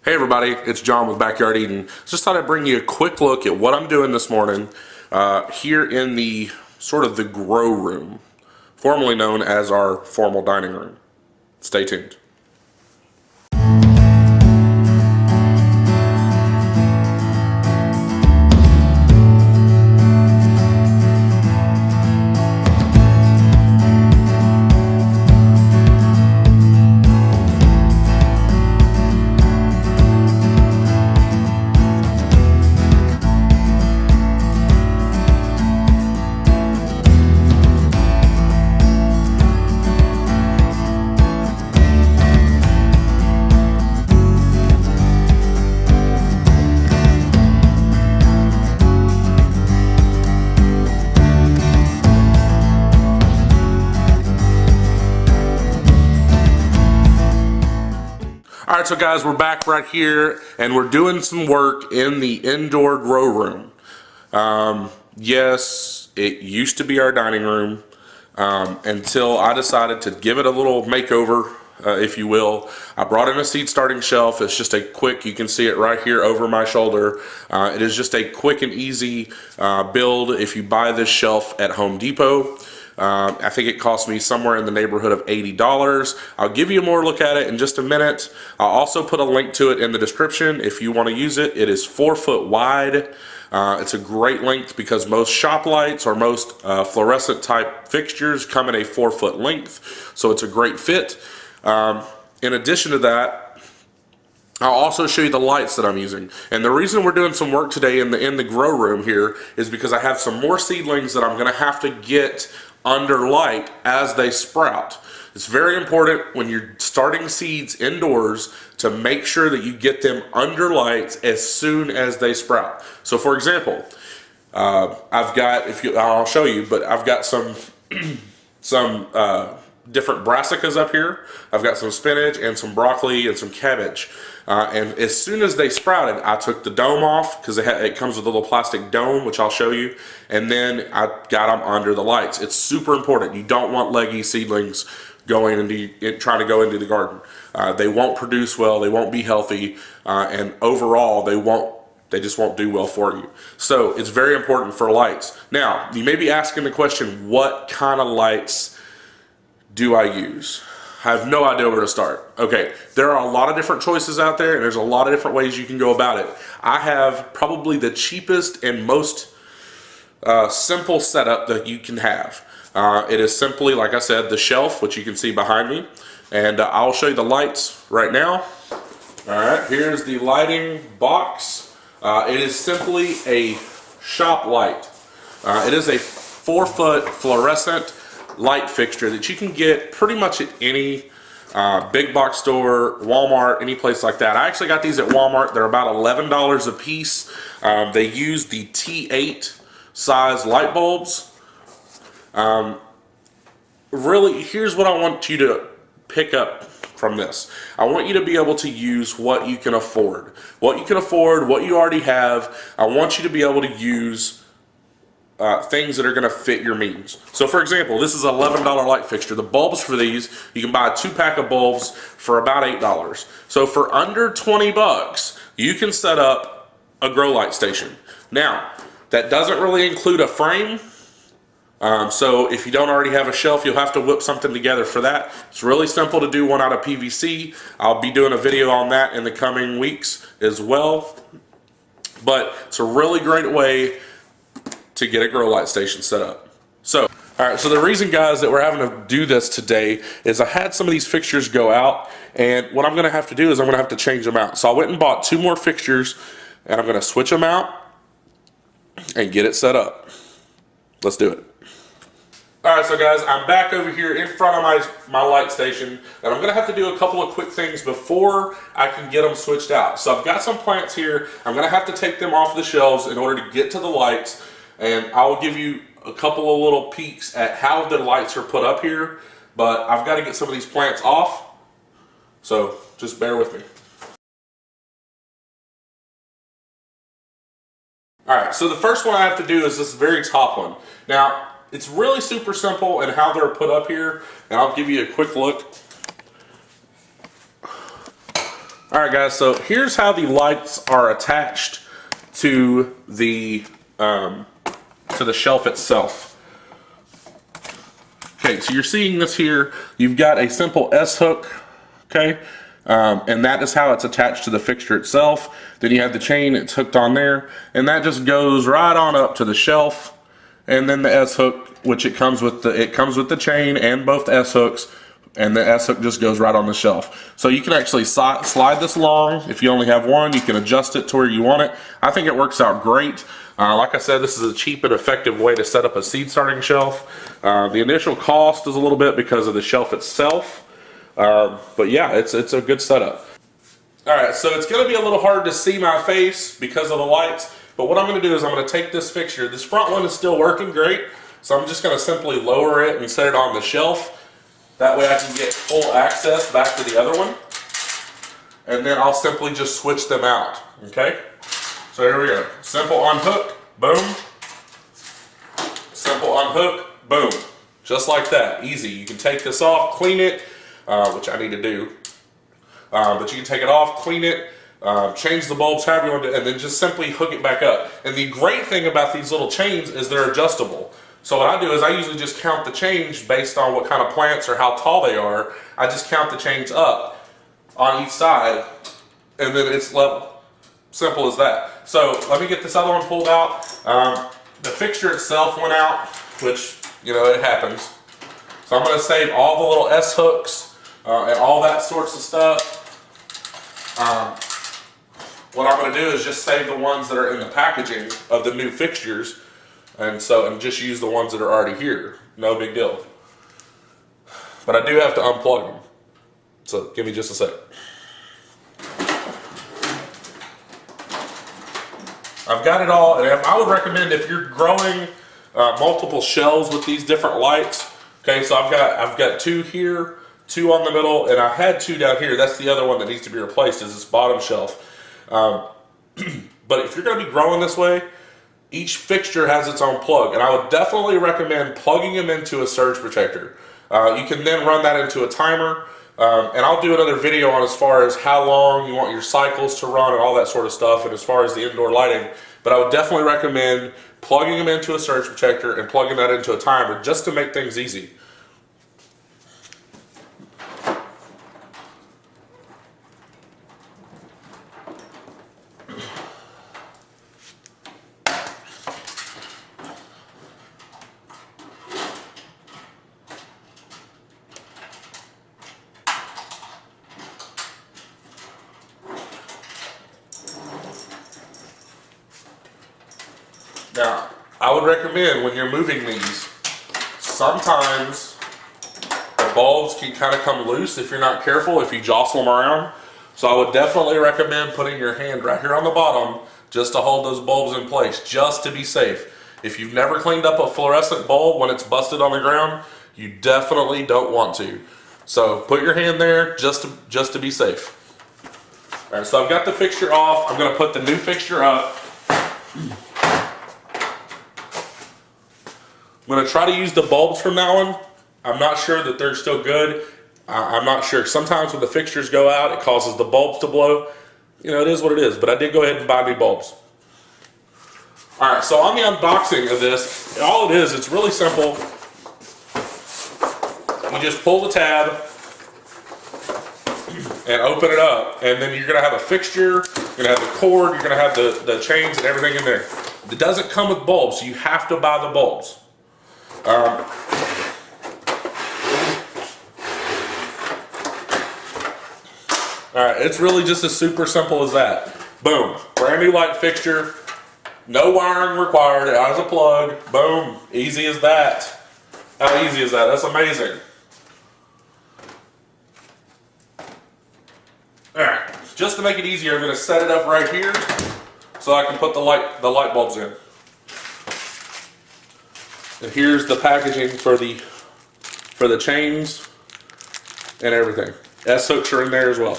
Hey everybody, it's John with Backyard Eden. Just thought I'd bring you a quick look at what I'm doing this morning here in the sort of the grow room, formerly known as our formal dining room. Stay tuned. Alright, so guys, we're back right here and we're doing some work in the indoor grow room. Yes, it used to be our dining room until I decided to give it a little makeover, if you will. I brought in a seed starting shelf. It's just a quick, you can see it right here over my shoulder. It is just a quick and easy build if you buy this shelf at Home Depot. I think it cost me somewhere in the neighborhood of $80. I'll give you a more look at it in just a minute. I'll also put a link to it in the description if you want to use it. It is 4 foot wide. It's a great length because most shop lights or most fluorescent type fixtures come in a 4 foot length, so it's a great fit. In addition to that, I'll also show you the lights that I'm using. And the reason we're doing some work today in the grow room here is because I have some more seedlings that I'm going to have to get under light as they sprout. It's very important when you're starting seeds indoors to make sure that you get them under lights as soon as they sprout. So for example, I've got, I'll show you, but I've got some different brassicas up here. I've got some spinach and some broccoli and some cabbage. And as soon as they sprouted, I took the dome off because it comes with a little plastic dome, which I'll show you. And then I got them under the lights. It's super important. You don't want leggy seedlings trying to go into the garden. They won't produce well. They won't be healthy. And overall, they just won't do well for you. So it's very important for lights. Now, you may be asking the question, what kind of lights do I use? I have no idea where to start. Okay, there are a lot of different choices out there and there's a lot of different ways you can go about it. I have probably the cheapest and most simple setup that you can have. It is simply, like I said, the shelf, which you can see behind me. And I'll show you the lights right now. Alright, here's the lighting box. It is simply a shop light. It is a 4 foot fluorescent light fixture that you can get pretty much at any big box store, Walmart, any place like that. I actually got these at Walmart. They're about $11 a piece. They use the T8 size light bulbs. Really, here's what I want you to pick up from this. I want you to be able to use what you can afford. What you can afford, what you already have. I want you to be able to use things that are going to fit your means. So for example, this is an $11 light fixture. The bulbs for these, you can buy a 2-pack of bulbs for about $8. So for under 20 bucks, you can set up a grow light station. Now, that doesn't really include a frame. So if you don't already have a shelf, you'll have to whip something together for that. It's really simple to do one out of PVC. I'll be doing a video on that in the coming weeks as well. But it's a really great way to get a grow light station set up. So, alright, so the reason, guys, that we're having to do this today is I had some of these fixtures go out, and what I'm going to have to do is I'm going to have to change them out. So I went and bought 2 more fixtures, and I'm going to switch them out and get it set up. Let's do it. Alright, so guys, I'm back over here in front of my light station, and I'm going to have to do a couple of quick things before I can get them switched out. So I've got some plants here. I'm going to have to take them off the shelves in order to get to the lights. And I'll give you a couple of little peeks at how the lights are put up here, but I've got to get some of these plants off, so just bear with me. Alright, so the first one I have to do is this very top one. Now, it's really super simple in how they're put up here, and I'll give you a quick look. All right, guys, so here's how the lights are attached to the shelf itself. Okay, so you're seeing this here. You've got a simple S-hook, okay? And that is how it's attached to the fixture itself. Then you have the chain, it's hooked on there, and that just goes right on up to the shelf. And then the S-hook, which it comes with the chain and both S-hooks, and the S-hook just goes right on the shelf. So you can actually slide this along. If you only have one, you can adjust it to where you want it. I think it works out great. Like I said, this is a cheap and effective way to set up a seed starting shelf. The initial cost is a little bit because of the shelf itself. But yeah, it's a good setup. Alright, so it's going to be a little hard to see my face because of the lights. But what I'm going to do is I'm going to take this fixture. This front one is still working great. So I'm just going to simply lower it and set it on the shelf. That way I can get full access back to the other one. And then I'll simply just switch them out. Okay? So here we go. Simple unhook, boom. Simple unhook, boom. Just like that, easy. You can take this off, clean it, which I need to do. But you can take it off, clean it, change the bulbs however you want to, and then just simply hook it back up. And the great thing about these little chains is they're adjustable. So what I do is I usually just count the chains based on what kind of plants or how tall they are. I just count the chains up on each side, and then it's level. Simple as that. So let me get this other one pulled out. The fixture itself went out, which, you know, it happens. So I'm going to save all the little S hooks and all that sorts of stuff. What I'm going to do is just save the ones that are in the packaging of the new fixtures, and just use the ones that are already here. No big deal. But I do have to unplug them. So give me just a sec. I've got it all, and I would recommend if you're growing multiple shelves with these different lights. Okay, so I've got two here, two on the middle, and I had two down here. That's the other one that needs to be replaced, is this bottom shelf. But if you're going to be growing this way, each fixture has its own plug, and I would definitely recommend plugging them into a surge protector. You can then run that into a timer. And I'll do another video on as far as how long you want your cycles to run and all that sort of stuff, and as far as the indoor lighting. But I would definitely recommend plugging them into a surge protector and plugging that into a timer just to make things easy. Now, I would recommend when you're moving these, sometimes the bulbs can kind of come loose if you're not careful, if you jostle them around. So I would definitely recommend putting your hand right here on the bottom just to hold those bulbs in place, just to be safe. If you've never cleaned up a fluorescent bulb when it's busted on the ground, you definitely don't want to. So put your hand there just to be safe. All right, so I've got the fixture off. I'm going to put the new fixture up. I'm going to try to use the bulbs from that one. I'm not sure that they're still good. I'm not sure. Sometimes when the fixtures go out, it causes the bulbs to blow. You know, it is what it is, but I did go ahead and buy new bulbs. All right, so on the unboxing of this, all it is, it's really simple. You just pull the tab and open it up, and then you're going to have a fixture, you're going to have the cord, you're going to have the chains and everything in there. It doesn't come with bulbs, so you have to buy the bulbs. Alright, it's really just as super simple as that. Boom, brand new light fixture, no wiring required, it has a plug, boom, easy as that. How easy is that? That's amazing. Alright, just to make it easier, I'm going to set it up right here so I can put the light bulbs in. And here's the packaging for the chains and everything. S-hooks are in there as well.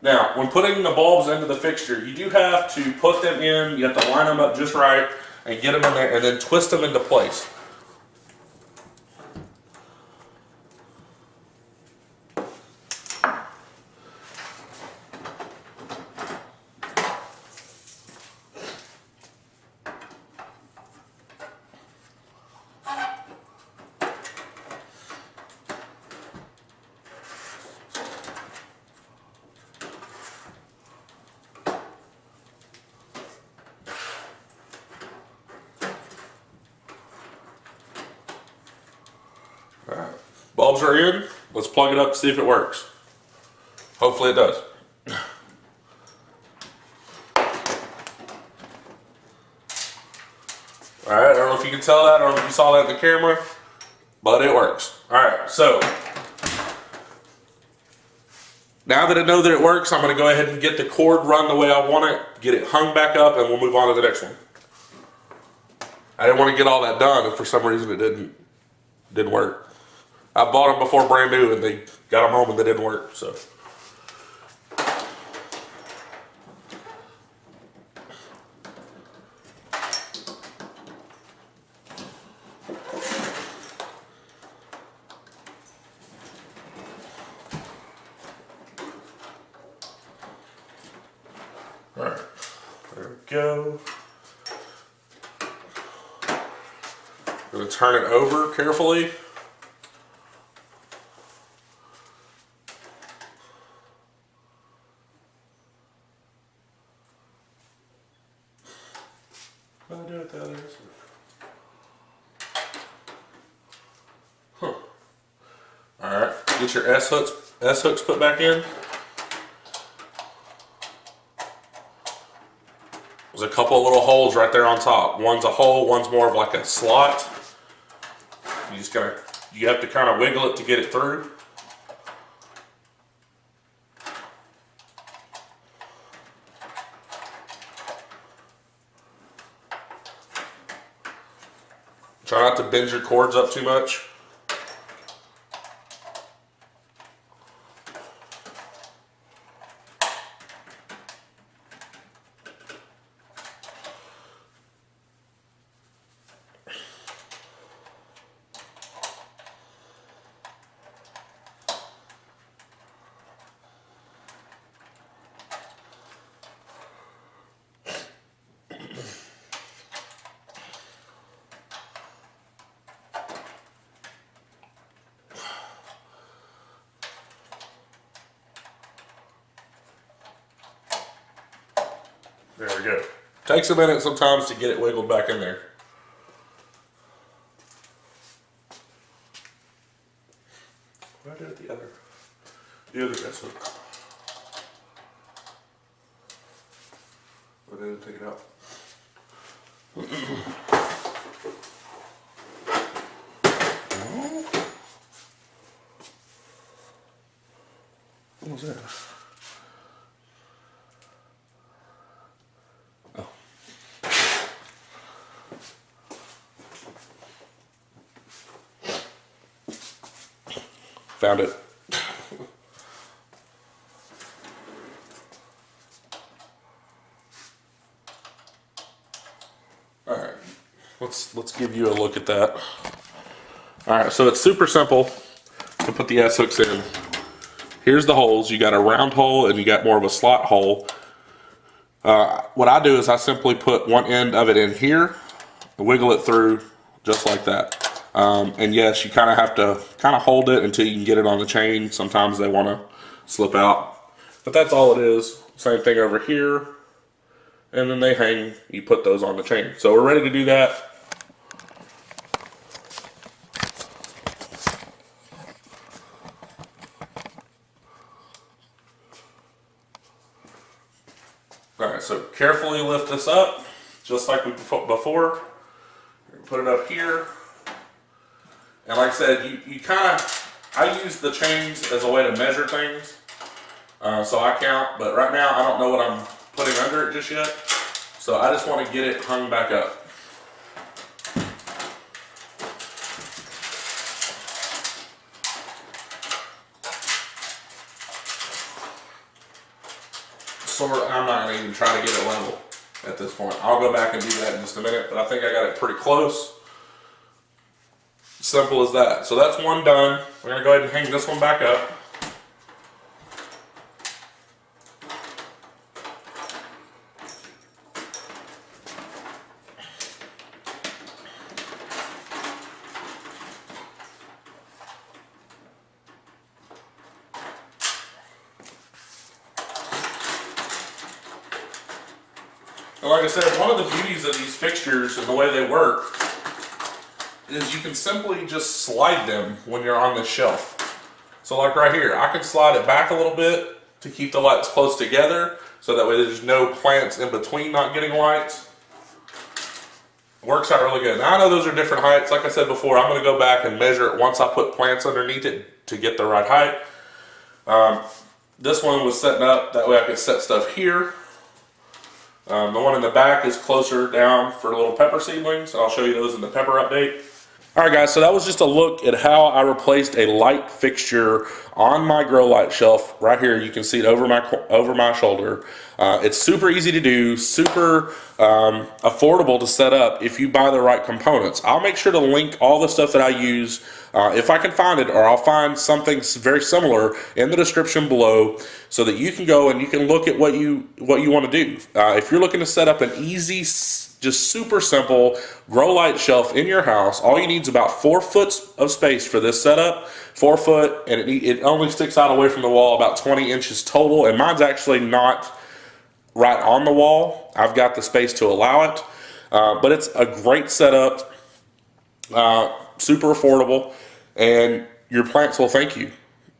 Now, when putting the bulbs into the fixture, you do have to put them in, you have to line them up just right and get them in there and then twist them into place. bulbs are in. Let's plug it up to see if it works. Hopefully it does. Alright, I don't know if you can tell that, I don't know if you saw that in the camera, but it works. Alright, so now that I know that it works, I'm going to go ahead and get the cord run the way I want it, get it hung back up, and we'll move on to the next one. I didn't want to get all that done if for some reason it didn't work. I bought them before brand new and they got them home and they didn't work, so. Alright, there we go. I'm going to turn it over carefully. I'll do it the other side. Huh. Alright, get your S-hooks put back in. There's a couple of little holes right there on top. One's a hole, one's more of like a slot. You have to kind of wiggle it to get it through. Try not to bend your cords up too much. There we go. Takes a minute sometimes to get it wiggled back in there. Why did the other S hook? I didn't take it out. What was that? Found it. All right, let's give you a look at that. All right, so it's super simple to put the S hooks in. Here's the holes. You got a round hole and you got more of a slot hole. What I do is I simply put one end of it in here, wiggle it through just like that. And yes, you kind of have to hold it until you can get it on the chain. Sometimes they want to slip out, but that's all it is. Same thing over here, and then they hang. You put those on the chain. So we're ready to do that. All right, so carefully lift this up, just like we put before. Put it up here. And like I said, I use the chains as a way to measure things. So I count, but right now I don't know what I'm putting under it just yet. So I just want to get it hung back up. I'm not going to even try to get it level at this point. I'll go back and do that in just a minute, but I think I got it pretty close. Simple as that. So that's one done. We're going to go ahead and hang this one back up. And like I said, one of the beauties of these fixtures and the way they work is you can simply just slide them when you're on this shelf. So like right here, I can slide it back a little bit to keep the lights close together, so that way there's no plants in between not getting light. Works out really good. Now I know those are different heights. Like I said before, I'm going to go back and measure it once I put plants underneath it to get the right height. This one was setting up, that way I could set stuff here. The one in the back is closer down for little pepper seedlings. I'll show you those in the pepper update. Alright guys, so that was just a look at how I replaced a light fixture on my grow light shelf. Right here, you can see it over my shoulder. It's super easy to do, super affordable to set up if you buy the right components. I'll make sure to link all the stuff that I use if I can find it, or I'll find something very similar in the description below, so that you can go and you can look at what you want to do. If you're looking to set up an easy, just super simple grow light shelf in your house, all you need is about 4 foot of space for this setup. 4 foot, and it only sticks out away from the wall about 20 inches total, and mine's actually not right on the wall. I've got the space to allow it, but it's a great setup, super affordable, and your plants will thank you.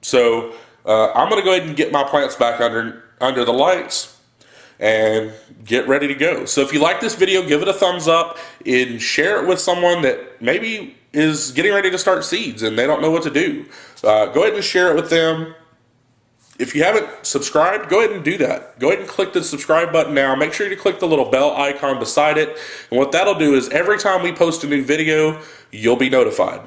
So I'm going to go ahead and get my plants back under the lights and get ready to go. So if you like this video, give it a thumbs up and share it with someone that maybe is getting ready to start seeds and they don't know what to do. Go ahead and share it with them. If you haven't subscribed, go ahead and do that. Go ahead and click the subscribe button now. Make sure you click the little bell icon beside it. And what that'll do is every time we post a new video, you'll be notified.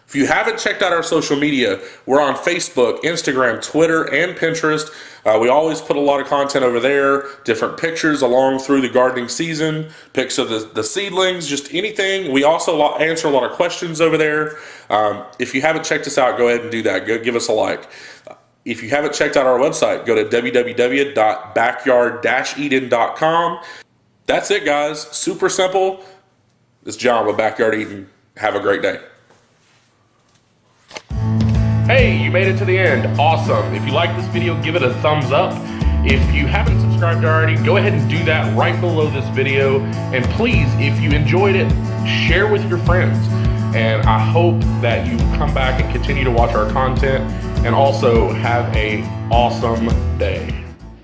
If you haven't checked out our social media, we're on Facebook, Instagram, Twitter, and Pinterest. We always put a lot of content over there, different pictures along through the gardening season, pics of the seedlings, just anything. We also answer a lot of questions over there. If you haven't checked us out, go ahead and do that. Go give us a like. If you haven't checked out our website, go to www.backyard-eden.com. That's it, guys. Super simple. This is John with Backyard Eden. Have a great day. Hey, you made it to the end. Awesome. If you like this video, give it a thumbs up. If you haven't subscribed already, go ahead and do that right below this video. And please, if you enjoyed it, share with your friends. And I hope that you come back and continue to watch our content, and also have an awesome day.